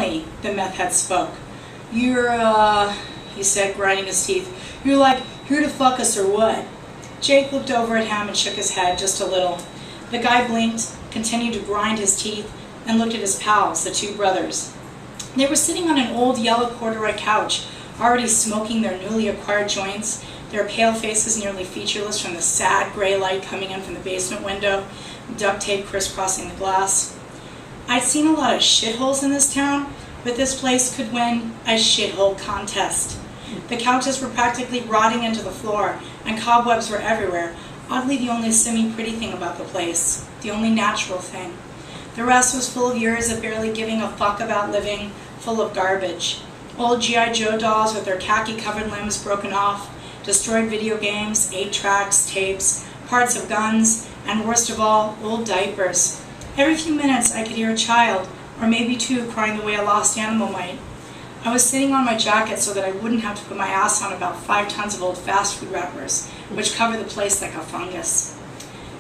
Finally, the meth head spoke. You're, he said, grinding his teeth. You're like, here to fuck us or what? Jake looked over at him and shook his head just a little. The guy blinked, continued to grind his teeth, and looked at his pals, the two brothers. They were sitting on an old yellow corduroy couch, already smoking their newly acquired joints, their pale faces nearly featureless from the sad gray light coming in from the basement window, duct tape crisscrossing the glass. I'd seen a lot of shitholes in this town, but this place could win a shithole contest. The couches were practically rotting into the floor, and cobwebs were everywhere, oddly the only semi-pretty thing about the place, the only natural thing. The rest was full of years of barely giving a fuck about living, full of garbage. Old G.I. Joe dolls with their khaki-covered limbs broken off, destroyed video games, 8-tracks, tapes, parts of guns, and worst of all, old diapers. Every few minutes I could hear a child, or maybe two, crying the way a lost animal might. I was sitting on my jacket so that I wouldn't have to put my ass on about 5 tons of old fast food wrappers, which cover the place like a fungus.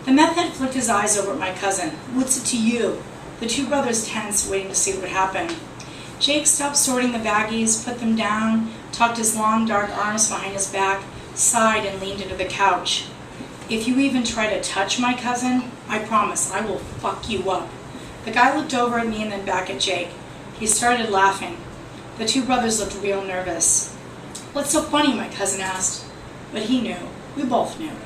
The meth head flicked his eyes over at my cousin. What's it to you? The two brothers tense, waiting to see what would happen. Jake stopped sorting the baggies, put them down, tucked his long dark arms behind his back, sighed and leaned into the couch. If you even try to touch my cousin, I promise I will fuck you up. The guy looked over at me and then back at Jake. He started laughing. The two brothers looked real nervous. What's so funny? My cousin asked. But he knew. We both knew.